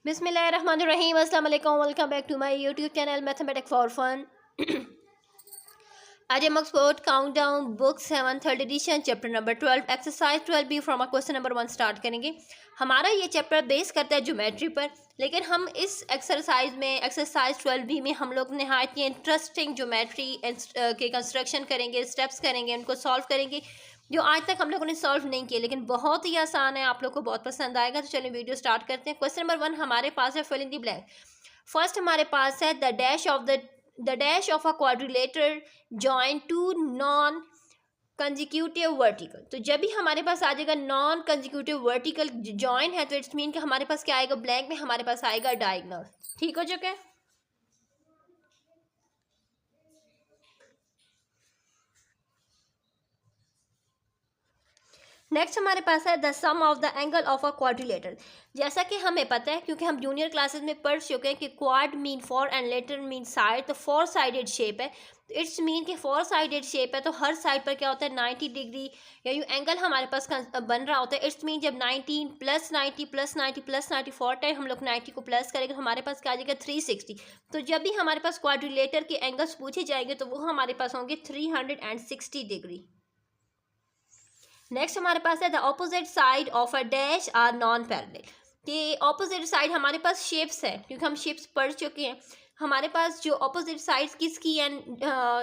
बिस्मिल्लाहिर्रहमानिर्रहीम, अस्सलाम वालेकुम, welcome back to my YouTube channel mathematics for fun. आज हम export countdown book 7 third edition chapter number 12 exercise 12 B from question number 1 start करेंगे। हमारा ये चैप्टर बेस करता है ज्योमेट्री पर, लेकिन हम इस एक्सरसाइज में एक्सरसाइज 12 बी में हम लोग नहायत इंटरेस्टिंग ज्योमेट्री के कंस्ट्रक्शन करेंगे, स्टेप्स करेंगे, उनको सॉल्व करेंगे जो आज तक हम लोगों ने सॉल्व नहीं किए, लेकिन बहुत ही आसान है, आप लोग को बहुत पसंद आएगा। तो चलिए वीडियो स्टार्ट करते हैं। क्वेश्चन नंबर 1 हमारे पास है fill in the blank. First हमारे पास है the dash of a quadrilateral join to non consecutive vertical. तो जब भी हमारे पास आ जाएगा नॉन कंजिक्यूटिव वर्टिकल जॉइन है, तो इट्स मीन कि हमारे पास क्या आएगा, ब्लैंक में हमारे पास आएगा डायगोनल। ठीक हो चुका है। नेक्स्ट हमारे पास है the sum of the angle of a quadrilateral. जैसा कि हमें पता है, क्योंकि हम जूनियर क्लासेस में पढ़ चुके हैं कि quad mean four and later mean side, तो फोर साइडेड शेप है, तो इट्स मीन कि फोर साइडेड शेप है, तो हर साइड पर क्या होता है 90 डिग्री या यूँ एंगल हमारे पास बन रहा होता है। इट्स मीन जब 19 plus 90 plus 90 plus 90 four time हम लोग 90 को प्लस करेंगे तो हमारे पास क्या आ जाएगा 360। तो जब भी हमारे पास क्वाड्रिलेटर के एंगल्स पूछे जाएंगे तो वो हमारे पास होंगे 360 डिग्री। नेक्स्ट हमारे पास है the opposite side of a dash are non parallel. कि ऑपोजिट साइड हमारे पास शेप्स है, क्योंकि हम शेप्स पढ़ चुके हैं। हमारे पास जो ऑपोजिट साइड किसकी है,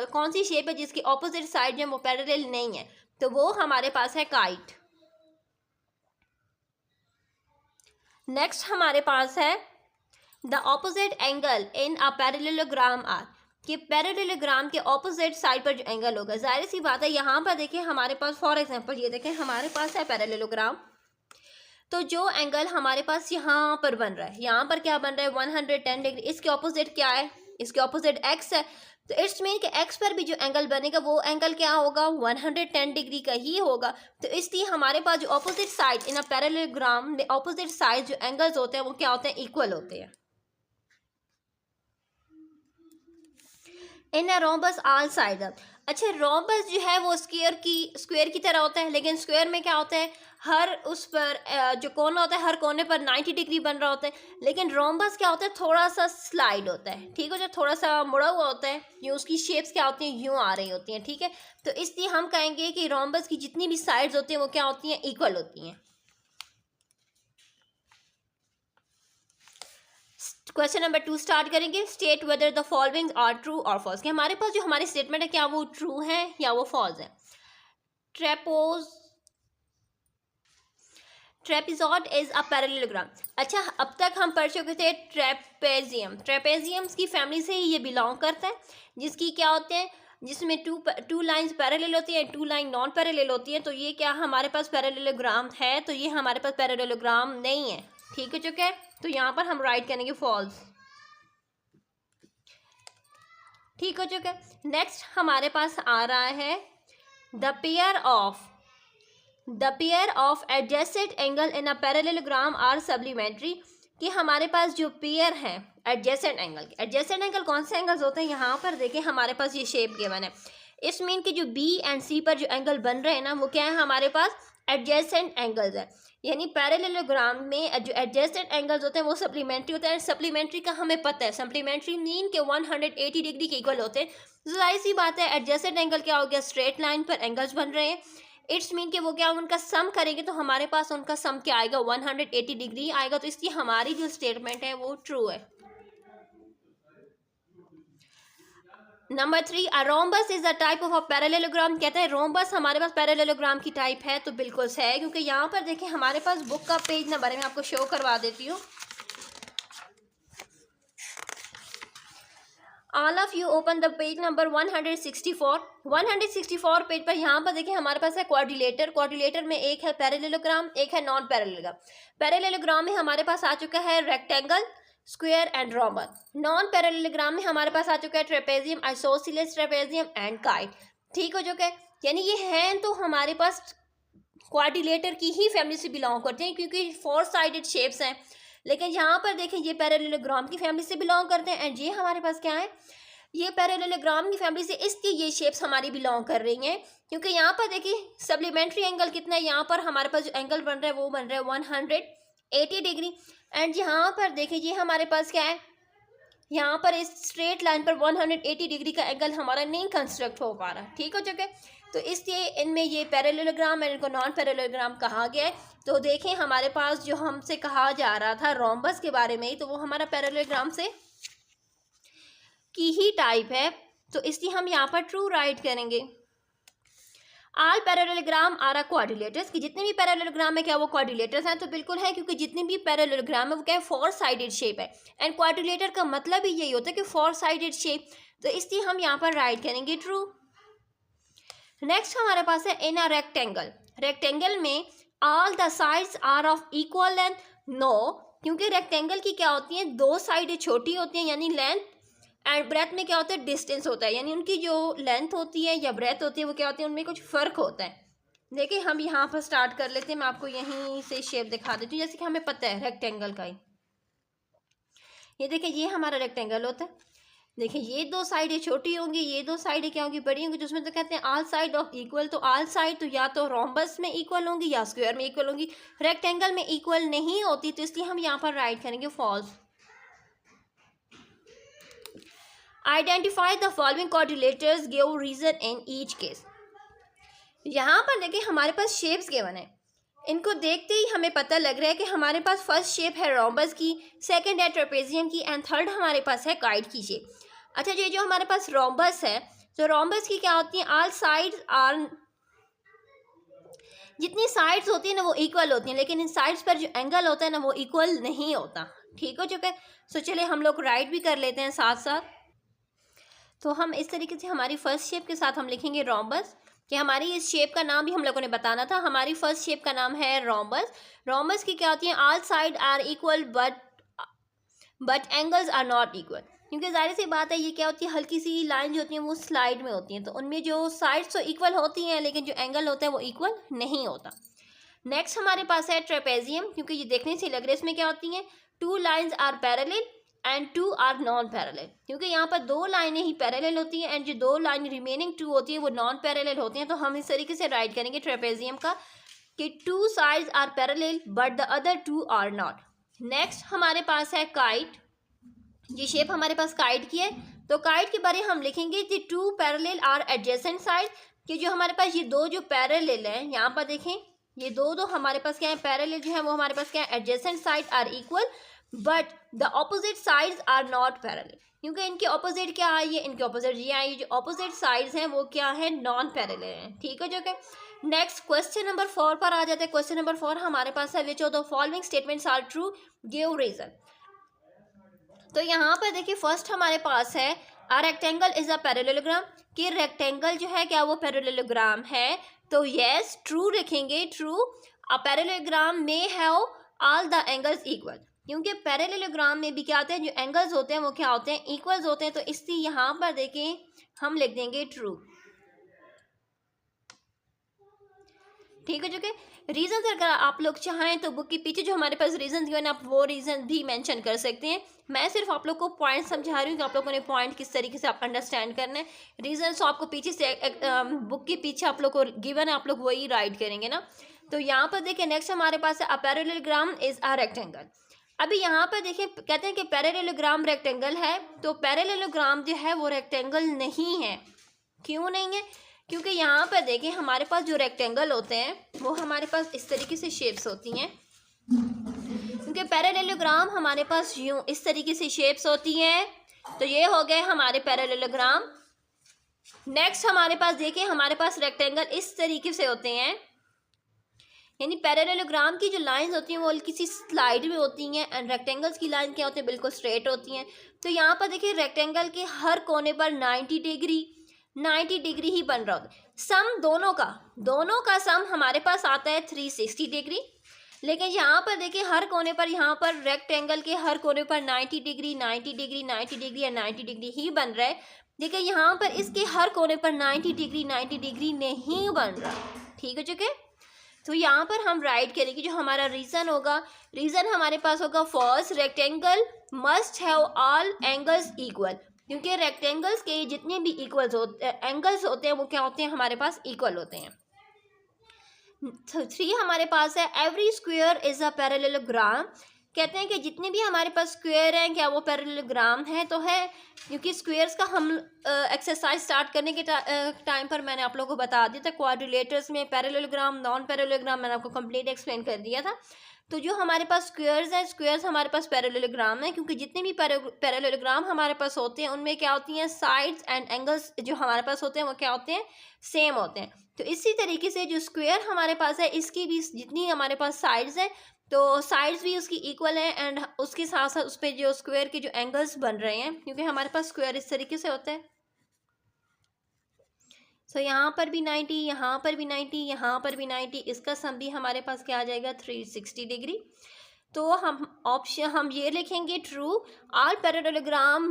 कौन सी शेप है जिसकी ऑपोजिट साइड जो वो पैरेलल नहीं है, तो वो हमारे पास है काइट। नेक्स्ट हमारे पास है the opposite angle in a parallelogram are. कि पैरेललोग्राम के ऑपोजिट साइड पर जो एंगल होगा, जाहिर सी बात है यहाँ पर देखिए हमारे पास फॉर एग्जांपल ये देखें हमारे पास है पैरेललोग्राम, तो जो एंगल हमारे पास यहाँ पर बन रहा है, यहाँ पर क्या बन रहा है 110 डिग्री, इसके ऑपोजिट क्या है, इसके ऑपोजिट एक्स है, तो इट्स मीन कि एक्स पर भी जो एंगल बनेगा वो एंगल क्या होगा 110 डिग्री का ही होगा। तो इसलिए हमारे पास जो opposite side in a parallelogram opposite side जो एंगल्स होते हैं वो क्या होते हैं, इक्वल होते हैं। In a rhombus all side up. अच्छा, रोम्बस जो है वो स्क्वायर की तरह होता है, लेकिन स्क्वायर में क्या होता है, हर उस पर जो कोना होता है हर कोने पर 90 डिग्री बन रहा होता है, लेकिन रोम्बस क्या होता है थोड़ा सा स्लाइड होता है। ठीक है, जो थोड़ा सा मुड़ा हुआ होता है, यूँ उसकी शेप्स क्या होती हैं, यूँ आ रही होती हैं। ठीक है, तो इसलिए हम कहेंगे कि रोम्बस की जितनी भी साइड्स होती हैं वो क्या होती हैं, इक्वल होती हैं। क्वेश्चन नंबर 2 स्टार्ट करेंगे। State whether the following are true और फॉल्स। कि हमारे पास जो हमारी स्टेटमेंट है क्या वो ट्रू है या वो फॉल्स है। Trapezoid is a parallelogram. अच्छा, अब तक हम पढ़ चुके थे ट्रेपेजियम्स की फैमिली से ही ये बिलोंग करता है, जिसकी क्या होते हैं, जिसमें टू लाइंस पैरेलल होती हैं, टू लाइन नॉन पैरेलल होती हैं। तो ये क्या हमारे पास पैरेललोग्राम है, तो ये हमारे पास पैरेललोग्राम नहीं है। ठीक हो चुका है, तो यहाँ पर हम राइट करेंगे फॉल्स। ठीक हो चुका है। नेक्स्ट हमारे पास आ रहा है the pair of adjacent angle in a parallelogram are supplementary. कि हमारे पास जो पेयर है एडजेसेंट एंगल कौन से एंगल्स होते हैं, यहाँ पर देखें हमारे पास ये शेप गिवन है। इस मीन कि जो बी एंड सी पर जो एंगल बन रहे हैं ना वो क्या है, हमारे पास एडजेसेंट एंगल्स है। यानी पैरेललोग्राम में जो एडजेसेंट एंगल्स होते हैं वो सप्लीमेंट्री होते हैं। सप्लीमेंट्री का हमें पता है, सप्लीमेंट्री मीन के 180 डिग्री के इक्वल होते हैं। जाहिर सी बात है एडजेसेंट एंगल क्या हो गया, स्ट्रेट लाइन पर एंगल्स बन रहे हैं। इट्स मीन कि वो क्या उनका सम करेंगे तो हमारे पास उनका सम क्या आएगा 180 डिग्री आएगा। तो इसलिए हमारी जो स्टेटमेंट है वो ट्रू है। Number 3 a rhombus is a type of a parallelogram. कहते हैं रोम्बस हमारे पास पैरेललोग्राम की टाइप है, तो बिल्कुल सही है, क्योंकि यहाँ पर देखें हमारे पास बुक का पेज नंबर है, मैं आपको शो करवा देती हूँ। All of you open the page number 164 page पर। यहाँ पर देखिए हमारे पास है क्वाड्रिलेटर में एक है पैरेललोग्राम, एक है नॉन पैरेललोग्राम। पैरेललोग्राम में हमारे पास आ चुका है rectangle, square and rhombus. Non parallelogram में हमारे पास आ चुका है trapezium, isosceles trapezium and kite. ठीक हो चुका है, यानी ये हैं तो हमारे पास क्वाड्रिलेटर की ही फैमिली से बिलोंग करते हैं, क्योंकि फोर साइडेड शेप्स हैं। लेकिन यहाँ पर देखें ये पैरेललोग्राम की फैमिली से बिलोंग करते हैं, एंड ये हमारे पास क्या है, ये पैरेललोग्राम की फैमिली से, इसलिए ये शेप्स हमारी बिलोंग कर रही हैं। क्योंकि यहाँ पर देखिए सप्लीमेंट्री एंगल कितना है, यहाँ पर हमारे पास जो एंगल बन रहा है वो बन रहा है 80 डिग्री। एंड यहाँ पर देखिए ये हमारे पास क्या है, यहाँ पर इस स्ट्रेट लाइन पर 180 डिग्री का एंगल हमारा नहीं कंस्ट्रक्ट हो पा रहा, ठीक हो चुके हैं। तो इसलिए इनमें ये पैरेललोग्राम और इनको नॉन पैरेललोग्राम कहा गया है। तो देखें हमारे पास जो हमसे कहा जा रहा था रोम्बस के बारे में, तो वो हमारा पैरेललोग्राम से की ही टाइप है, तो इसलिए हम यहाँ पर ट्रू राइट करेंगे। ऑल पैरेललोग्राम आर क्वाड्रिलेटर्स, कि जितने भी पैरेललोग्राम है क्या वो क्वाड्रिलेटर्स हैं, तो बिल्कुल है, क्योंकि जितने भी पैरेललोग्राम है वो क्या है, फोर साइडेड शेप है। एंड क्वाड्रिलेटर का मतलब ही यही होता है कि फोर साइडेड शेप, तो इसलिए हम यहाँ पर राइट करेंगे ट्रू। नेक्स्ट हमारे पास है इन अ रेक्टेंगल, रेक्टेंगल में all the sides are of equal length, no, क्योंकि रेक्टेंगल की क्या होती है, दो साइडें छोटी होती हैं यानी लेंथ, एंड ब्रेथ में क्या होता है, डिस्टेंस होता है, यानी उनकी जो लेंथ होती है या ब्रेथ होती है वो क्या होती है, उनमें कुछ फ़र्क होता है। देखिए हम यहाँ पर स्टार्ट कर लेते हैं, मैं आपको यहीं से शेप दिखा देती हूँ, जैसे कि हमें पता है रेक्टेंगल का ही। ये देखिए ये हमारा रेक्टेंगल होता है। देखिए ये दो साइडें छोटी होंगी, ये दो साइडें क्या होंगी, बड़ी होंगी, तो उसमें तो कहते हैं ऑल साइड ऑफ इक्वल। तो ऑल साइड तो या तो रोम्बस में इक्वल होंगी या स्क्वायर में इक्वल होंगी, रेक्टेंगल में इक्वल नहीं होती, तो इसलिए हम यहाँ पर राइट करेंगे false. Identify the following quadrilaterals, give reason in each case. यहाँ पर देखिए हमारे पास शेप्स गिवन है, इनको देखते ही हमें पता लग रहा है कि हमारे पास फर्स्ट शेप है रोम्बस की, सेकंड है ट्रेपेजियम की, एंड थर्ड हमारे पास है काइट की शेप। अच्छा ये जो हमारे पास रोम्बस है, तो रोम्बस की क्या होती है, ऑल साइड्स आर, जितनी साइड्स होती है ना वो इक्वल होती हैं, लेकिन इन साइड्स पर जो एंगल होता है ना वो इक्वल नहीं होता, ठीक हो चुका है। सो चलिए हम लोग राइट भी कर लेते हैं साथ साथ। तो हम इस तरीके से हमारी फर्स्ट शेप के साथ हम लिखेंगे रोम्बस, कि हमारी इस शेप का नाम भी हम लोगों ने बताना था। हमारी फर्स्ट शेप का नाम है रोम्बस। रोम्बस की क्या होती है, all side are equal but angles are not equal, क्योंकि जाहिर सी बात है ये क्या होती है, हल्की सी लाइन जो होती है वो स्लाइड में होती हैं, तो उनमें जो साइड्स तो इक्वल होती हैं लेकिन जो एंगल होता है वो इक्वल नहीं होता। नेक्स्ट हमारे पास है ट्रेपेजियम, क्योंकि ये देखने से लग रहा है इसमें क्या होती हैं, two lines are parallel and two are non parallel, क्योंकि यहाँ पर दो लाइनें ही पैरेलल होती हैं एंड जो दो लाइन रिमेनिंग टू होती है वो नॉन पैरेलल होती हैं। तो हम इस तरीके से राइट करेंगे ट्रेपेजियम का कि two sides are parallel but the other two are not. Next हमारे पास है काइट, ये शेप हमारे पास काइट की है, तो काइट के बारे हम लिखेंगे कि two parallel are adjacent side, कि जो हमारे पास ये दो जो पैरेलल हैं, यहाँ पर देखें ये दो हमारे पास क्या है, पैरेलल जो है वो हमारे पास क्या है, adjacent side are equal but the opposite sides are not parallel, क्योंकि इनके ऑपोजिट क्या आई है, इनके ऑपोजिट ये आई है, जो ऑपोजिट साइड्स हैं वो क्या है, नॉन पैरेलल हैं, ठीक है जो कि। नेक्स्ट क्वेश्चन नंबर 4 पर आ जाते हैं। क्वेश्चन नंबर 4 हमारे पास है which of the following statements are true, give reason. तो यहाँ पर देखिए फर्स्ट हमारे पास है a rectangle is a parallelogram, कि रेक्टेंगल जो है क्या वो पैरेललोग्राम है, तो यस ट्रू लिखेंगे, ट्रू। अ पैरेललोग्राम में have all the angles equal, क्योंकि पैरेललोग्राम में भी क्या होते हैं, जो एंगल्स होते हैं वो क्या होते हैं, इक्वल्स होते हैं, तो इसलिए यहाँ पर देखें हम लिख देंगे ट्रू, ठीक है जो कि। रीजन अगर आप लोग चाहें तो बुक के पीछे जो हमारे पास रीजन दिए हैं आप वो रीजन भी मेंशन कर सकते हैं, मैं सिर्फ आप लोग को पॉइंट समझा रही हूँ कि आप लोगों ने पॉइंट किस तरीके से आप अंडरस्टैंड करना है। रीजन तो आपको पीछे से बुक के पीछे आप लोग को गिवन है, आप लोग वही राइट करेंगे ना। तो यहाँ पर देखिए नेक्स्ट हमारे पास है a parallelogram is a rectangle. अभी यहाँ पर देखिए कहते हैं कि पैरेललोग्राम रेक्टेंगल है, तो पैरेललोग्राम जो है वो रेक्टेंगल नहीं है। क्यों नहीं है, क्योंकि यहाँ पर देखें हमारे पास जो रेक्टेंगल होते हैं वो हमारे पास इस तरीके से शेप्स होती हैं, क्योंकि पैरेललोग्राम हमारे पास यूं इस तरीके से शेप्स होती हैं, तो ये हो गए हमारे पैरेललोग्राम। नेक्स्ट हमारे पास देखिए हमारे पास रेक्टेंगल इस तरीके से होते हैं, यानी पैरेललोग्राम की जो लाइंस होती हैं वो किसी स्लाइड में होती हैं एंड रेक्टेंगल्स की लाइन क्या होती है, बिल्कुल स्ट्रेट होती हैं। तो यहाँ पर देखिए रेक्टेंगल के हर कोने पर 90 डिग्री ही बन रहा होता है। सम दोनों का सम हमारे पास आता है 360 डिग्री, लेकिन यहाँ पर देखिए हर कोने पर, यहाँ पर रेक्टेंगल के हर कोने पर 90 डिग्री या 90 डिग्री ही बन रहा है। देखिए यहाँ पर इसके हर कोने पर 90 डिग्री नहीं बन रहा, ठीक है चुके। तो यहाँ पर हम राइट करेंगे, जो हमारा रीज़न होगा, रीज़न हमारे पास होगा first rectangle must have all angles equal, क्योंकि रेक्टेंगल्स के जितने भी एंगल्स होते हैं वो क्या होते हैं, हमारे पास इक्वल होते हैं। 3 हमारे पास है every square is a parallelogram. कहते हैं कि जितने भी हमारे पास स्क्वायर हैं क्या वो पैरेललोग्राम है, तो है, क्योंकि स्क्वायर्स का हम एक्सरसाइज स्टार्ट करने के टाइम पर मैंने आप लोगों को बता दिया था। क्वाड्रिलेटर्स में पैरेललोग्राम, नॉन पैरेललोग्राम मैंने आपको कंप्लीट एक्सप्लेन कर दिया था। तो जो हमारे पास स्क्वायर्स हैं, स्क्वायर्स हमारे पास पैरेललोग्राम है, क्योंकि जितने भी पैरेललोग्राम हमारे पास होते हैं उनमें क्या होती हैं, साइड्स एंड एंगल्स जो हमारे पास होते हैं वो क्या होते हैं, सेम होते हैं। तो इसी तरीके से जो स्क्वायर हमारे पास है इसकी भी जितनी हमारे पास साइड्स हैं तो साइड्स भी उसकी इक्वल हैं, एंड उसके साथ साथ उस पर जो स्क्वायर के जो एंगल्स बन रहे हैं, क्योंकि हमारे पास स्क्वायर इस तरीके से होता है। सो यहाँ पर भी 90, यहाँ पर भी 90, यहाँ पर भी 90, इसका सम भी हमारे पास क्या आ जाएगा, 360 डिग्री। तो हम ये लिखेंगे true, all parallelogram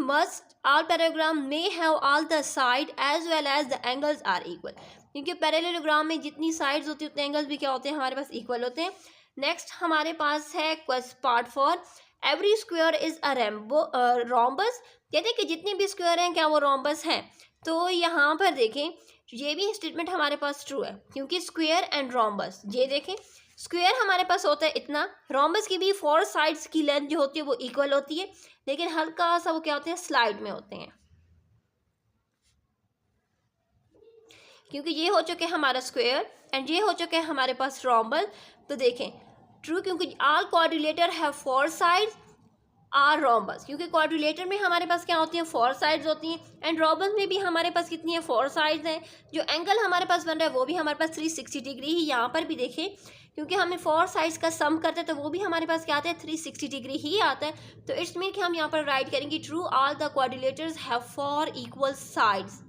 may have all the side as well as the angles are equal, क्योंकि पैरेललोग्राम में जितनी साइड्स होती है उतने एंगल्स भी क्या होते हैं, हमारे पास इक्वल होते हैं। नेक्स्ट हमारे पास है part 4, every square is a rhombus. कहते हैं कि जितने भी स्क्वायर हैं क्या वो रोम्बस हैं। तो यहाँ पर देखें ये भी स्टेटमेंट हमारे पास ट्रू है, क्योंकि स्क्वायर एंड रोम्बस, ये देखें स्क्वायर हमारे पास होता है इतना, रोम्बस की भी 4 साइड्स की लेंथ जो होती है वो इक्वल होती है, लेकिन हल्का सा वो क्या होते हैं, स्लाइड में होते हैं, क्योंकि ये हो चुके हमारा स्क्वायर एंड ये हो चुके हैं हमारे पास रोम्बस। तो देखें ट्रू, क्योंकि all quadrilateral have 4 sides are rhombus, क्योंकि क्वाड्रिलेटर में हमारे पास क्या होती हैं, 4 साइड्स होती हैं, एंड रोम्बस में भी हमारे पास कितनी है, 4 साइड्स हैं। जो एंगल हमारे पास बन रहा है वो भी हमारे पास 360 डिग्री ही यहाँ पर भी देखें, क्योंकि हमें 4 साइड्स का सम करते हैं तो वो भी हमारे पास क्या आता है, 360 डिग्री ही आता है। तो इट्स मीन कि हम यहाँ पर राइट करेंगे true, all the quadrilaterals have 4 equal sides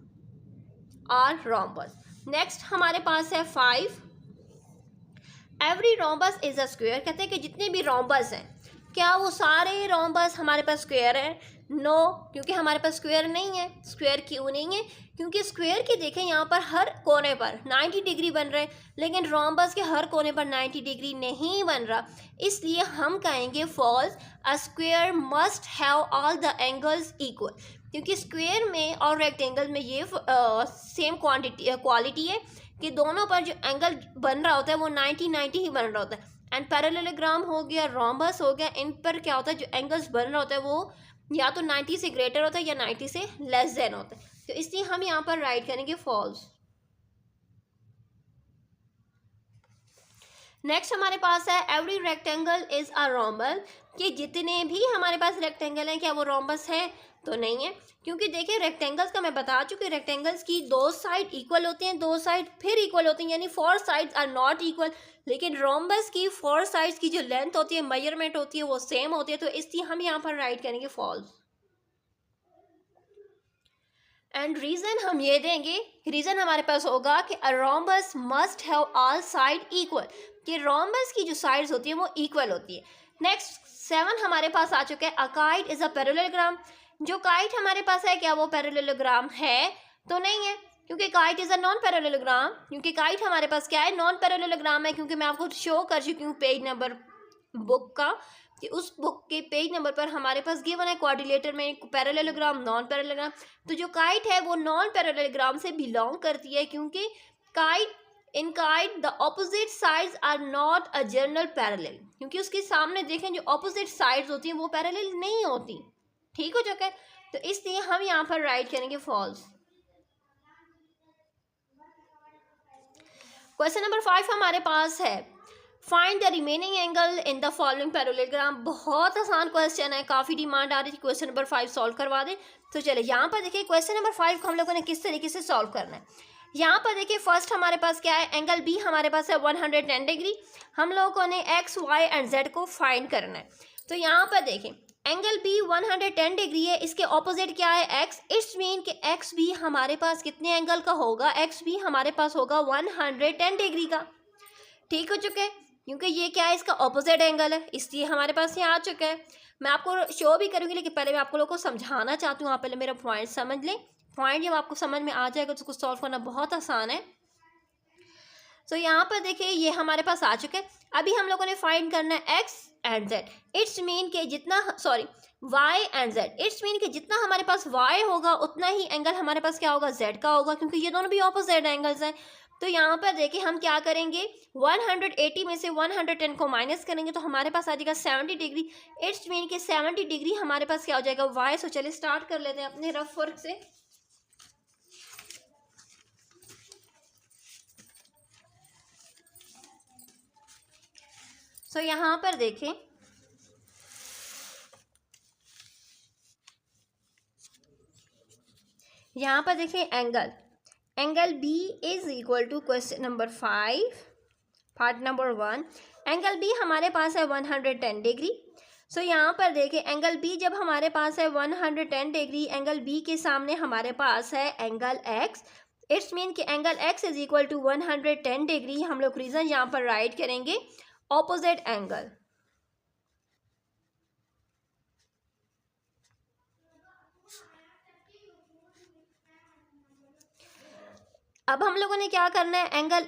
are rhombus. Next हमारे पास है 5, every rhombus is a square. कहते हैं कि जितने भी रोम्बस हैं क्या वो सारे रोम्बस हमारे पास स्क्वायर है, नो, क्योंकि हमारे पास स्क्वायर नहीं है। स्क्वायर क्यों नहीं है, क्योंकि स्क्वायर के देखें यहाँ पर हर कोने पर 90 डिग्री बन रहे हैं, लेकिन रोम्बस के हर कोने पर 90 डिग्री नहीं बन रहा, इसलिए हम कहेंगे false, a square must have all the angles equal, क्योंकि स्क्वायर में और रेक्टेंगल में ये सेम क्वालिटी है कि दोनों पर जो एंगल बन रहा होता है वो 90-90 ही बन रहा होता है। एंड पैरेललोग्राम हो गया, रोम्बस हो गया, इन पर क्या होता है, जो एंगल्स बन रहा होता है वो या तो 90 से ग्रेटर होता है या 90 से लेस देन होता है। तो इसलिए हम यहाँ पर राइट करेंगे फॉल्स। नेक्स्ट हमारे पास है every rectangle is a rhombus, कि जितने भी हमारे पास रेक्टेंगल हैं क्या वो रोम्बस है, तो नहीं है, क्योंकि देखिए रेक्टेंगल्स का मैं बता चुकी हूँ, रेक्टेंगल्स की 2 साइड इक्वल होती हैं, 2 साइड फिर इक्वल होती हैं, यानी 4 साइड्स आर नॉट इक्वल, लेकिन रोम्बस की 4 साइड्स की जो लेंथ होती है, मेजरमेंट होती है वो सेम होती है। तो इसलिए हम यहाँ पर राइट करेंगे फॉल्स। एंड रीज़न हम ये देंगे, रीज़न हमारे पास होगा कि a rhombus must have all side equal, कि रोम्बस की जो साइड्स होती है वो इक्वल होती है। नेक्स्ट 7 हमारे पास आ चुका है, a kite is a parallelogram. जो काइट हमारे पास है क्या वो पैरेललोग्राम है, तो नहीं है, क्योंकि kite is a non parallelogram, क्योंकि काइट हमारे पास क्या है, नॉन पैरेललोग्राम है, क्योंकि मैं आपको शो कर चुकी हूँ पेज नंबर बुक का, कि उस बुक के पेज नंबर पर हमारे पास गिवन है क्वाड्रिलेटर में पैरेललोग्राम, नॉन पैरेललोग्राम। तो जो काइट है वो नॉन पैरेललोग्राम से बिलोंग करती है, क्योंकि in kite the opposite sides are not a general parallel, क्योंकि उसके सामने देखें जो ऑपोजिट साइड्स होती हैं वो पैरेलल नहीं होती, ठीक हो चुका है। तो इसलिए हम यहाँ पर राइट करेंगे फॉल्स। क्वेश्चन नंबर 5 हमारे पास है, find the remaining angle in the following parallelogram. बहुत आसान क्वेश्चन है, काफ़ी डिमांड आ रही थी क्वेश्चन नंबर 5 सॉल्व करवा दें। तो चले यहाँ पर देखिए क्वेश्चन नंबर 5 को हम लोगों ने किस तरीके से सॉल्व करना है। यहाँ पर देखिए फर्स्ट हमारे पास क्या है, एंगल बी हमारे पास है 110 डिग्री। हम लोगों ने एक्स, वाई एंड जेड को फाइंड करना है। तो यहाँ पर देखें एंगल बी 110 डिग्री है, इसके ऑपोजिट क्या है, एक्स। इट्स मीन कि एक्स भी हमारे पास कितने एंगल का होगा, एक्स भी हमारे पास होगा 110 डिग्री का, ठीक हो चुके हैं, क्योंकि ये क्या है, इसका ऑपोजिट एंगल है, इसलिए हमारे पास ये आ चुका है। मैं आपको शो भी करूँगी, लेकिन पहले मैं आपको लोगों को समझाना चाहती हूँ, आप पहले मेरा पॉइंट समझ लें। पॉइंट जब आपको समझ में आ जाएगा तो उसको सॉल्व करना बहुत आसान है। तो यहाँ पर देखिए ये हमारे पास आ चुका है। अभी हम लोगों ने फाइंड करना है X and Z. It's mean के जितना Y and Z, it's mean के जितना हमारे पास वाई होगा उतना ही एंगल हमारे पास क्या होगा, जेड का होगा, क्योंकि ये दोनों भी ऑपोजिट एंगल्स हैं। तो यहाँ पर देखिए हम क्या करेंगे, 180 में से 110 को माइनस करेंगे तो हमारे पास आ जाएगा 70 डिग्री। इट्स मीन कि 70 डिग्री हमारे पास क्या हो जाएगा, वाई। सो चलिए स्टार्ट कर लेते हैं अपने रफ वर्क से। सो यहाँ पर देखें, यहाँ पर देखें angle B is equal to question number 5 part number 1। Angle B हमारे पास है 110 डिग्री। सो यहाँ पर देखें एंगल बी जब हमारे पास है 110 डिग्री, एंगल बी के सामने हमारे पास है एंगल एक्स। इट्स मीन कि angle X is equal to 110 degree. हम लोग रीजन यहाँ पर राइट करेंगे ऑपोजिट एंगल। अब हम लोगों ने क्या करना है, एंगल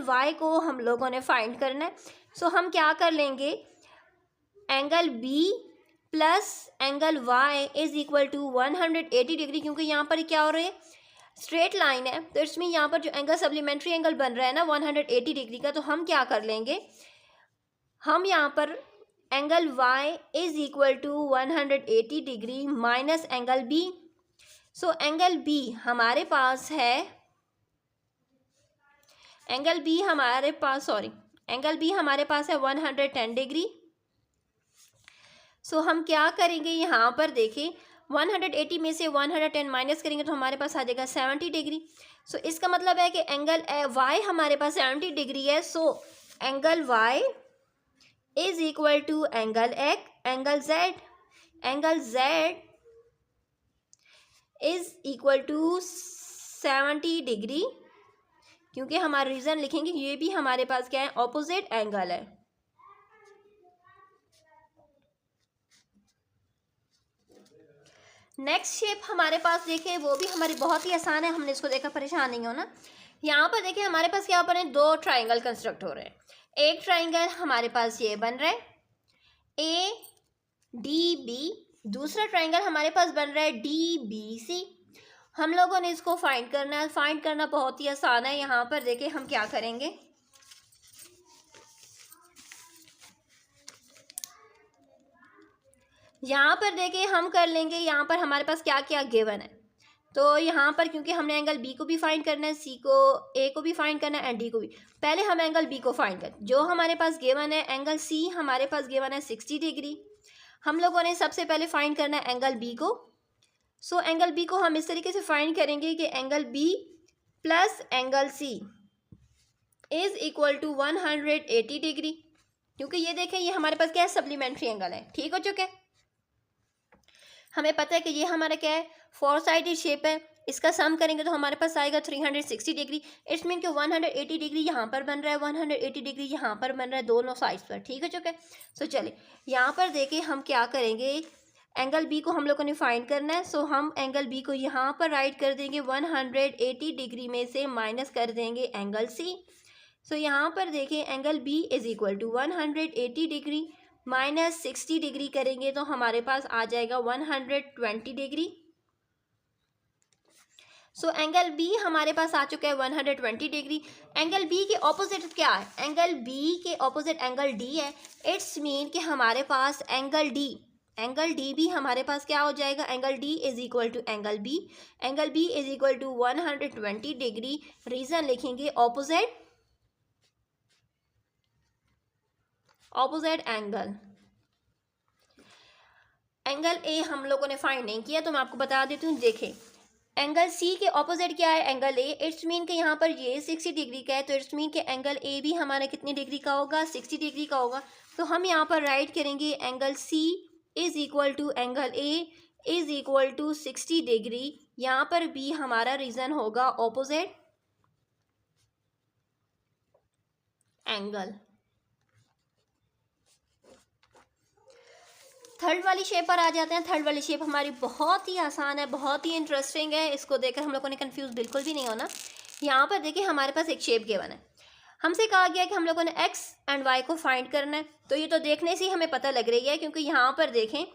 वाई को हम लोगों ने फाइंड करना है। सो हम क्या कर लेंगे, angle B plus angle Y is equal to 180 degree. क्योंकि यहाँ पर क्या हो रहा है, स्ट्रेट लाइन है, तो इसमें यहाँ पर जो एंगल सप्लीमेंट्री एंगल बन रहा है ना 180 डिग्री का, तो हम क्या कर लेंगे, हम यहाँ पर angle Y is equal to 180 degree minus angle B. So angle B हमारे पास है 110 डिग्री। सो हम क्या करेंगे, यहाँ पर देखें 180 में से 110 माइनस करेंगे तो हमारे पास आ जाएगा 70 डिग्री। सो इसका मतलब है कि एंगल वाई हमारे पास 70 डिग्री है। So angle Y is equal to angle Z is equal to 70 degree. क्योंकि हमारा रीज़न लिखेंगे ये भी हमारे पास क्या है, ऑपोजिट एंगल है। नेक्स्ट शेप हमारे पास देखें, वो भी हमारी बहुत ही आसान है, हमने इसको देखकर परेशान नहीं होना। यहाँ पर देखिए हमारे पास क्या बने, दो ट्राइंगल कंस्ट्रक्ट हो रहे हैं। एक ट्राइंगल हमारे पास ये बन रहा है ADB, दूसरा ट्राइंगल हमारे पास बन रहा है DBC। हम लोगों ने इसको फाइंड करना है। फाइंड करना बहुत ही आसान है। यहाँ पर देखिए हम क्या करेंगे, यहाँ पर देखिए हम कर लेंगे, यहाँ पर हमारे पास क्या क्या गिवन है। तो यहाँ पर क्योंकि हमने एंगल बी को भी फाइंड करना है, सी को, ए को भी फाइंड करना है एंड डी को भी। पहले हम एंगल बी को फाइंड करें। जो हमारे पास गिवन है एंगल सी हमारे पास गिवन है 60 डिग्री। हम लोगों ने सबसे पहले फाइंड करना है एंगल बी को। सो एंगल बी को हम इस तरीके से फाइंड करेंगे कि angle B plus angle C is equal to 180 degree. क्योंकि ये देखें ये हमारे पास क्या है, सप्लीमेंट्री एंगल है। ठीक हो चुके, हमें पता है कि ये हमारा क्या है, फोर साइडेड शेप है। इसका सम करेंगे तो हमारे पास आएगा 360 डिग्री। इट्स मीन कि 180 डिग्री यहाँ पर बन रहा है, 180 डिग्री यहाँ पर बन रहा है, दोनों साइड्स पर। ठीक हो चुके। सो चलिए यहाँ पर देखिए हम क्या करेंगे, एंगल बी को हम लोगों ने फाइंड करना है। सो हम एंगल बी को यहाँ पर राइट कर देंगे, 180 डिग्री में से माइनस कर देंगे एंगल सी। सो यहाँ पर देखिए angle B is equal to 180 degree minus 60 degree करेंगे तो हमारे पास आ जाएगा 120 डिग्री। सो एंगल बी हमारे पास आ चुका है 120 डिग्री। एंगल बी के ऑपोजिट क्या है, एंगल बी के ऑपोजिट एंगल डी है। इट्स मीन कि हमारे पास एंगल डी भी हमारे पास क्या हो जाएगा, angle D is equal to angle B is equal to 120 degree. Reason लिखेंगे ऑपोजिट एंगल। एंगल ए हम लोगों ने फाइंड नहीं किया तो मैं आपको बता देती हूँ। देखें एंगल सी के ऑपोजिट क्या है, एंगल ए। इट्स मीन कि यहाँ पर ये 60 डिग्री का है, तो इट्स मीन कि एंगल ए भी हमारा कितनी डिग्री का होगा, 60 डिग्री का होगा। तो हम यहाँ पर राइट करेंगे angle C is equal to angle A is equal to 60 degree. यहाँ पर भी हमारा रीजन होगा ऑपोजिट एंगल। थर्ड वाली शेप पर आ जाते हैं। थर्ड वाली शेप हमारी बहुत ही आसान है, बहुत ही इंटरेस्टिंग है। इसको देखकर हम लोगों ने कंफ्यूज बिल्कुल भी नहीं होना। यहाँ पर देखिए हमारे पास एक शेप गिवन है। हमसे कहा गया कि हम लोगों ने एक्स एंड वाई को फाइंड करना है। तो ये तो देखने से ही हमें पता लग रही है, क्योंकि यहाँ पर देखें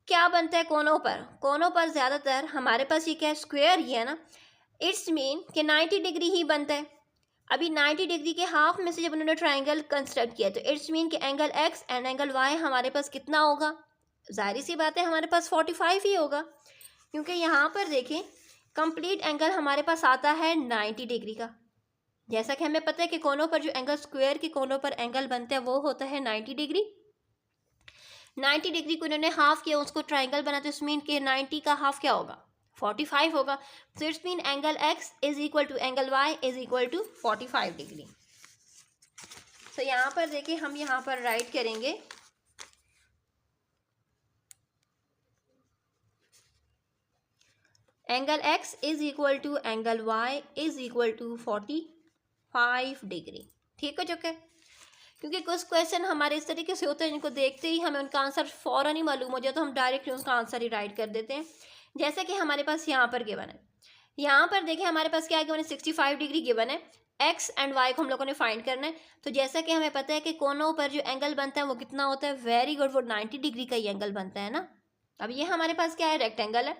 क्या बनता है, कोनों पर ज़्यादातर हमारे पास ये क्या है, स्क्वायर ही है ना। इट्स मीन कि 90 डिग्री ही बनता है। अभी 90 डिग्री के हाफ में से जब उन्होंने ट्राइंगल कंस्ट्रक्ट किया तो इट्स मीन कि angle X and angle Y हमारे पास कितना होगा, जाहिर सी बात है हमारे पास 45 ही होगा, क्योंकि यहाँ पर देखें कंप्लीट एंगल हमारे पास आता है 90 डिग्री का। जैसा कि हमें पता है कि कोनों पर जो एंगल स्क्वायर के कोनों पर एंगल बनता है वो होता है 90 डिग्री। 90 डिग्री को इन्होंने हाफ किया, उसको ट्राइंगल बना, तो इसमें कि 90 का हाफ क्या होगा, 45 होगा। So it's mean angle X is equal to angle Y is equal to 45 degree. तो यहाँ पर देखिए हम यहाँ पर राइट करेंगे angle X is equal to angle Y is equal to 45 degree. ठीक हो चुका है, क्योंकि कुछ क्वेश्चन हमारे इस तरीके से होते हैं जिनको देखते ही हमें उनका आंसर फ़ौरन ही मालूम हो जाए, तो हम डायरेक्टली उसका आंसर ही राइट कर देते हैं। जैसे कि हमारे पास यहाँ पर गिवन है, यहाँ पर देखिए हमारे पास क्या गिवन है, 65 डिग्री गिवन है। एक्स एंड वाई को हम लोगों ने फाइंड करना है। तो जैसा कि हमें पता है कि कोनों पर जो एंगल बनता है वो कितना होता है, वेरी गुड, वो 90 डिग्री का ही एंगल बनता है ना। अब ये हमारे पास क्या है, रेक्टेंगल है।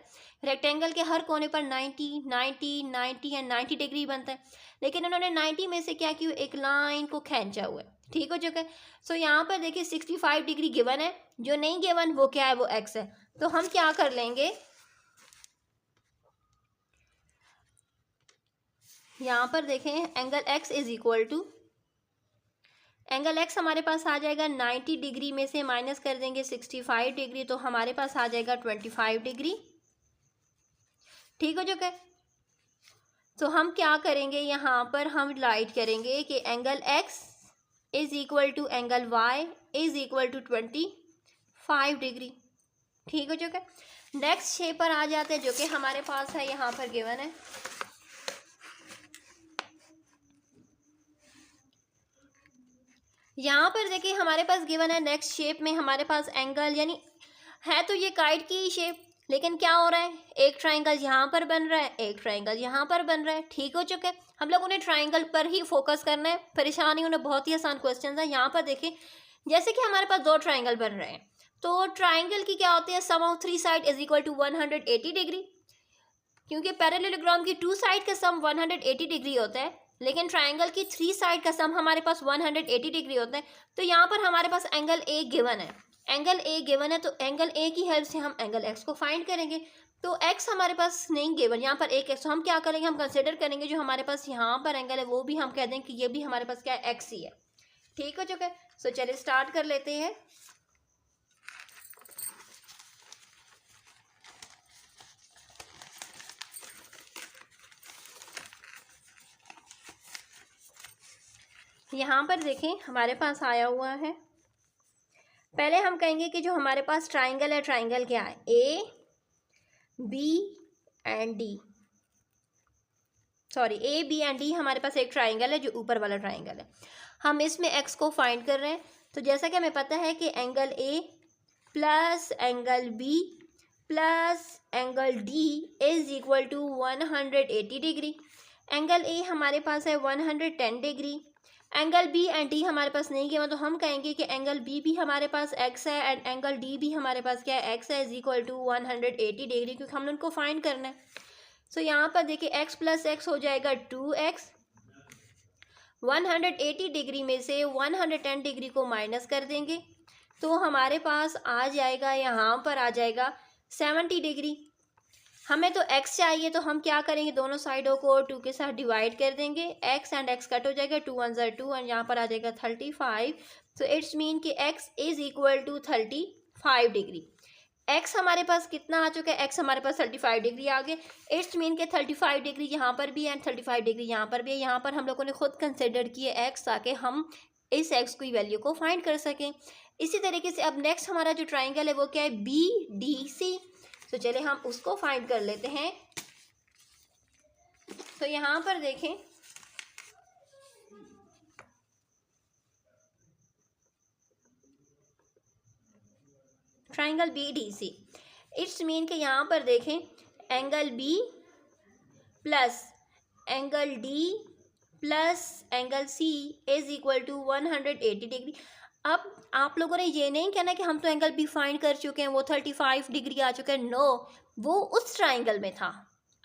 रेक्टेंगल के हर कोने पर 90 90 90 एंड 90 डिग्री बनता है, लेकिन उन्होंने 90 में से क्या किया, एक लाइन को खींचा हुआ है। ठीक हो चुका है। सो यहाँ पर देखिए 65 डिग्री गिवन है, जो नहीं गिवन वो क्या है, वो एक्स है। तो हम क्या कर लेंगे, यहाँ पर देखें angle X is equal to angle X हमारे पास आ जाएगा 90 डिग्री में से माइनस कर देंगे 65 डिग्री, तो हमारे पास आ जाएगा 25 डिग्री। ठीक हो चुका है। तो हम क्या करेंगे, यहाँ पर हम राइट करेंगे कि angle X is equal to angle Y is equal to 25 degree. ठीक हो चुका है। नेक्स्ट शेप पर आ जाते हैं जो कि हमारे पास है, यहाँ पर गिवन है। यहाँ पर देखिए हमारे पास गिवन है नेक्स्ट शेप में हमारे पास एंगल, यानी है तो ये काइट की ही शेप, लेकिन क्या हो रहा है, एक ट्राइंगल यहाँ पर बन रहा है, एक ट्राइंगल यहाँ पर बन रहा है। ठीक हो चुका है। हम लोगों ने ट्राइंगल पर ही फोकस करना है, परेशानी उन्हें, बहुत ही आसान क्वेश्चन है। यहाँ पर देखें जैसे कि हमारे पास दो ट्राइंगल बन रहे हैं, तो ट्राइंगल की क्या होती है, sum of three side is equal to 180 degree, क्योंकि पैरेललोग्राम की टू साइड का सम 180 डिग्री होता है, लेकिन ट्राइंगल की थ्री साइड का सम हमारे पास 180 डिग्री होता है। तो यहाँ पर हमारे पास एंगल ए गिवन है, एंगल ए गिवन है, तो एंगल ए की हेल्प से हम एंगल एक्स को फाइंड करेंगे। तो एक्स हमारे पास नहीं गिवन, यहाँ पर एक एक्स, तो हम क्या करेंगे, हम कंसिडर करेंगे जो हमारे पास यहाँ पर एंगल है वो भी हम कह दें कि ये भी हमारे पास क्या है, एक्स ही है। ठीक हो चुका है। सो चलिए स्टार्ट कर लेते हैं। यहाँ पर देखें हमारे पास आया हुआ है, पहले हम कहेंगे कि जो हमारे पास ट्राइंगल है, ट्राइंगल क्या है, A B and D, sorry A B and D हमारे पास एक ट्राइंगल है जो ऊपर वाला ट्राइंगल है। हम इसमें एक्स को फाइंड कर रहे हैं। तो जैसा कि हमें पता है कि angle A plus angle B plus angle D is equal to 180 degree. Angle A हमारे पास है 110 degree, angle B and D हमारे पास नहीं किया, तो हम कहेंगे कि एंगल बी भी हमारे पास एक्स है एंड एंगल डी भी हमारे पास क्या है, एक्स है, इज इक्वल टू 180 डिग्री, क्योंकि हमने उनको फाइंड करना है। सो यहाँ पर देखिए एक्स प्लस एक्स हो जाएगा 2x, 180 डिग्री में से 110 डिग्री को माइनस कर देंगे तो हमारे पास आ जाएगा, यहाँ पर आ जाएगा 70 डिग्री। हमें तो x चाहिए, तो हम क्या करेंगे, दोनों साइडों को 2 के साथ डिवाइड कर देंगे, x एंड x कट हो जाएगा, 2 1 ज़ा 2 एंड यहाँ पर आ जाएगा 35। सो इट्स मीन कि x is equal to 35 degree. x हमारे पास कितना आ चुका है, x हमारे पास 35 डिग्री आ गए। इट्स मीन के 35 डिग्री यहाँ पर भी एंड 35 डिग्री यहाँ पर भी है। यहाँ पर हम लोगों ने खुद कंसिडर किए x ताकि हम इस x की वैल्यू को फाइंड कर सकें। इसी तरीके से अब नेक्स्ट हमारा जो ट्राइंगल है वो क्या है, बी डी सी। तो चले हम उसको फाइंड कर लेते हैं। तो यहाँ पर देखें triangle B D C, it's mean के यहाँ पर देखें angle B plus angle D plus angle C is equal to 180 degree. अब आप लोगों ने ये नहीं कहना कि हम तो एंगल बी फाइंड कर चुके हैं, वो 35 डिग्री आ चुका है। नो, वो उस ट्राइंगल में था,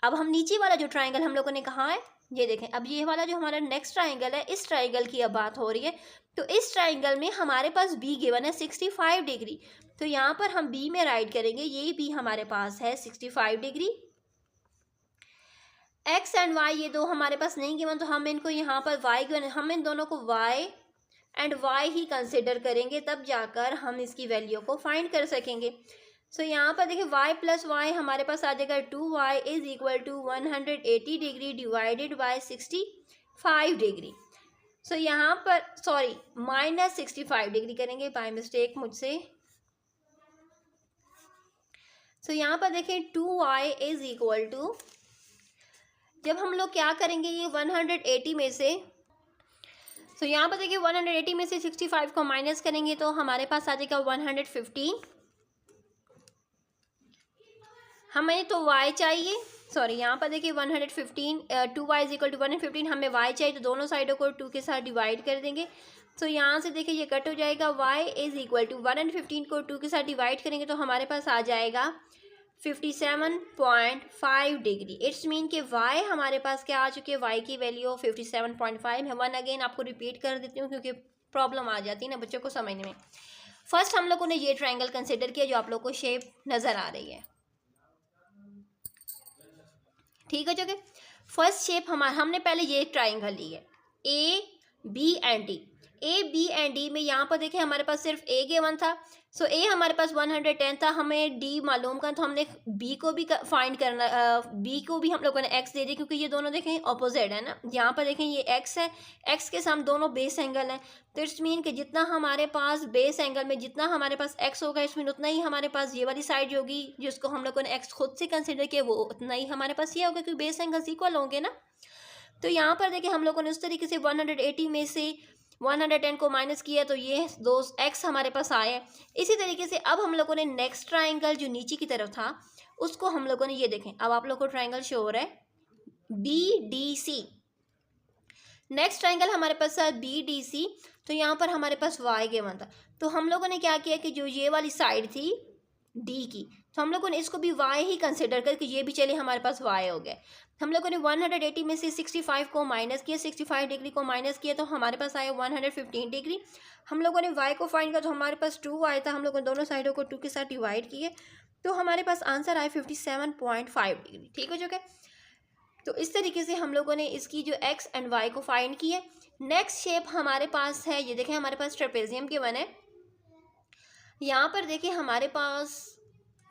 अब हम नीचे वाला जो ट्राइंगल हम लोगों ने कहा है, ये देखें, अब ये वाला जो हमारा नेक्स्ट ट्राइंगल है, इस ट्राइंगल की अब बात हो रही है। तो इस ट्राइंगल में हमारे पास बी गिवन है 65 डिग्री, तो यहाँ पर हम बी में राइट करेंगे, ये बी हमारे पास है 65 डिग्री। एक्स एंड वाई ये दो हमारे पास नहीं गिवन, तो हम इनको यहाँ पर वाई गिवन, हम इन दोनों को वाई एंड वाई ही कंसिडर करेंगे, तब जाकर हम इसकी वैल्यू को फाइंड कर सकेंगे। सो यहाँ पर देखिए y प्लस वाई हमारे पास आ जाएगा 2y is equal to 180 degree divided by 65 degree. So यहाँ पर सॉरी माइनस 65 डिग्री करेंगे बाय मिस्टेक मुझसे। सो यहाँ पर देखिए 2y इज इक्वल टू, जब हम लोग क्या करेंगे ये 180 में से, सो यहाँ पर देखिए 180 में से 65 को माइनस करेंगे तो हमारे पास आ जाएगा 115। हमें तो y चाहिए, सॉरी यहाँ पर देखिए 115, 2y इज इक्वल टू 115, हमें y चाहिए, तो दोनों साइडों को 2 के साथ डिवाइड कर देंगे। तो यहाँ से देखिए ये कट हो जाएगा, y इज इक्वल टू 115 को 2 के साथ डिवाइड करेंगे तो हमारे पास आ जाएगा 57.5 डिग्री। इट्स मीन कि y हमारे पास क्या आ चुकी है, y की वैल्यू 57.5 है। वन अगेन आपको रिपीट कर देती हूँ क्योंकि प्रॉब्लम आ जाती है ना बच्चों को समझने में। फर्स्ट हम लोगों ने ये ट्राइंगल कंसिडर किया जो आप लोग को शेप नज़र आ रही है, ठीक है। जो कि फर्स्ट शेप हमने पहले ये ट्राइंगल ली है A B and D. A B and D में यहाँ पर देखिए हमारे पास सिर्फ ए गिवन था, सो ए हमारे पास 110 था, हमें डी मालूम करना, तो हमने बी को भी फाइंड करना, बी को भी हम लोगों ने एक्स दे दिया क्योंकि ये दोनों देखें ऑपोजिट है ना। यहाँ पर देखें ये एक्स है, एक्स के साथ दोनों बेस एंगल हैं, तो इट्स मीन कि जितना हमारे पास बेस एंगल में जितना हमारे पास एक्स होगा, इट्स मीन उतना ही हमारे पास ये वाली साइड होगी जिसको हम लोगों ने एक्स खुद से कंसिडर किया, वो उतना ही हमारे पास ये होगा क्योंकि बेस एंगल्स इक्वल होंगे ना। तो यहाँ पर देखिए हम लोगों ने उस तरीके से 180 में से 110 को माइनस किया तो ये दो एक्स हमारे पास आए हैं। इसी तरीके से अब हम लोगों ने नेक्स्ट ट्राइंगल जो नीचे की तरफ था उसको हम लोगों ने, ये देखें अब आप लोग को ट्राइंगल शो हो रहा है BDC। नेक्स्ट ट्राइंगल हमारे पास है BDC, तो यहाँ पर हमारे पास y गिवन था, तो हम लोगों ने क्या किया कि जो ये वाली साइड थी D की, तो हम लोगों ने इसको भी y ही कंसिडर करके ये भी चले हमारे पास y हो गया। हम लोगों ने 180 में से 65 को माइनस किया, 65 डिग्री को माइनस किया तो हमारे पास आया 115 डिग्री। हम लोगों ने y को फाइंड किया तो हमारे पास 2 आया था, हम लोगों ने दोनों साइडों को 2 के साथ डिवाइड किए तो हमारे पास आंसर आया 57.5 डिग्री, ठीक हो चुका है। तो इस तरीके से हम लोगों ने इसकी जो x एंड y को फाइंड किए। नेक्स्ट शेप हमारे पास है, ये देखें हमारे पास ट्रेपेजियम के वन है। यहाँ पर देखिए हमारे पास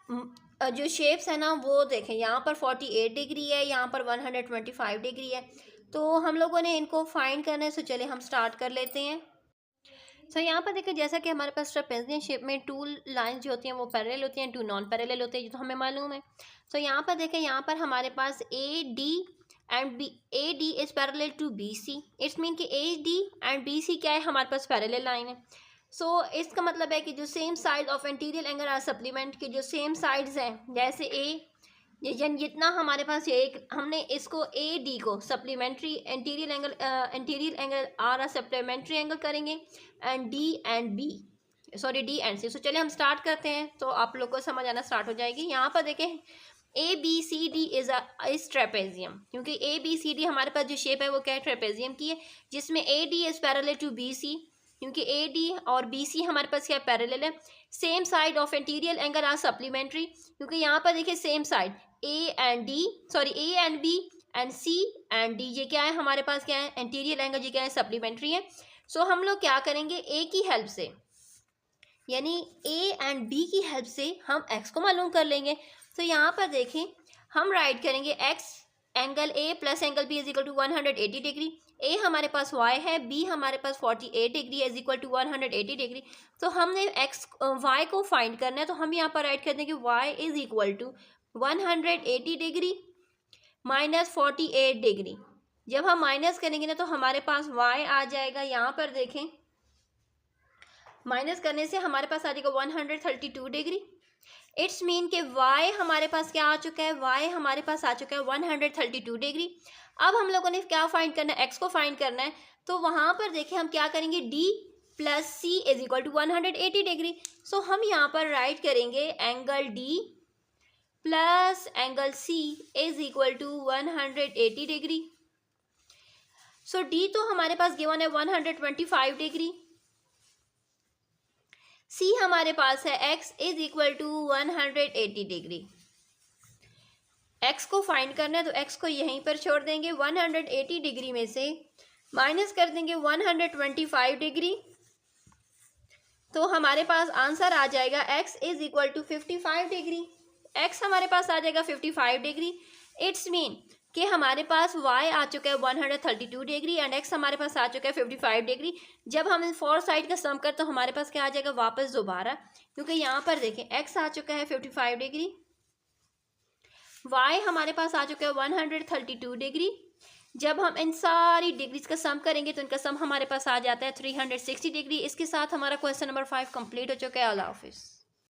जो शेप्स है ना वो देखें, यहाँ पर 48 डिग्री है, यहाँ पर 125 डिग्री है, तो हम लोगों ने इनको फाइंड करना है। सो चले हम स्टार्ट कर लेते हैं। सो यहाँ पर देखिए जैसा कि हमारे पास ट्रेपेजियम शेप में 2 लाइंस जो होती हैं वो पैरेलल होती हैं, 2 नॉन पैरेलल होते हैं, जो तो हमें मालूम है। सो यहाँ पर देखें, यहाँ पर हमारे पास AD and AD is parallel to BC। It's mean कि AD एंड BC क्या है, हमारे पास पैरेलल लाइन है। सो इसका मतलब है कि जो same side of interior angle are supplement के जो सेम साइड्स हैं, जैसे जितना हमारे पास ये एक, हमने इसको AD को supplementary interior angle are supplementary angle करेंगे and D and C। So चलिए हम स्टार्ट करते हैं तो आप लोग को समझ आना स्टार्ट हो जाएगी। यहाँ पर देखें ABCD इज ट्रेपेजियम, क्योंकि ABCD हमारे पास जो शेप है वो क्या है, ट्रेपेजियम की है, जिसमें AD is parallel to BC, क्योंकि AD और BC हमारे पास क्या पैरेलल है। Same side of interior angle are supplementary, क्योंकि यहाँ पर देखिए same side A and B and C and D, ये क्या है हमारे पास, क्या है एंटीरियर एंगल, ये क्या है सप्लीमेंट्री है। सो हम लोग क्या करेंगे, A की हेल्प से यानी A एंड B की हेल्प से हम X को मालूम कर लेंगे। तो यहाँ पर देखें हम राइट करेंगे X angle A plus angle B is equal to 180 degree. A हमारे पास Y है, B हमारे पास 48 degree is equal to 180 degree. तो हमने Y को फाइंड करना है, तो हम यहाँ पर राइट कर देंगे Y is equal to 180 degree minus 48 degree. जब हम माइनस करेंगे ना तो हमारे पास Y आ जाएगा, यहाँ पर देखें माइनस करने से हमारे पास आ जाएगा 132 डिग्री। इट्स मीन के y हमारे पास क्या आ चुका है, y हमारे पास आ चुका है 132 डिग्री। अब हम लोगों ने क्या फाइंड करना है, x को फाइंड करना है, तो वहाँ पर देखिए हम क्या करेंगे, d plus c is equal to 180 degree. So हम यहाँ पर राइट करेंगे angle d plus angle C is equal to 180 degree. So d तो हमारे पास गिवन है 125 डिग्री, सी हमारे पास है X is equal to 180 degree. X को फाइंड करना है तो एक्स को यहीं पर छोड़ देंगे, 180 डिग्री में से माइनस कर देंगे 125 डिग्री, तो हमारे पास आंसर आ जाएगा x is equal to 55 degree. x हमारे पास आ जाएगा 55 डिग्री। इट्स मीन कि हमारे पास y आ चुका है 132 डिग्री एंड x हमारे पास आ चुका है 55 डिग्री। जब हम इन फोर साइड का सम करते तो हमारे पास क्या आ जाएगा वापस दोबारा, क्योंकि यहाँ पर देखें x आ चुका है 55 डिग्री, y हमारे पास आ चुका है 132 डिग्री। जब हम इन सारी डिग्रीज का सम करेंगे तो इनका सम हमारे पास आ जाता है 360 डिग्री। इसके साथ हमारा क्वेश्चन नंबर 5 कंप्लीट हो चुका है। अल्लाह हाफिज़।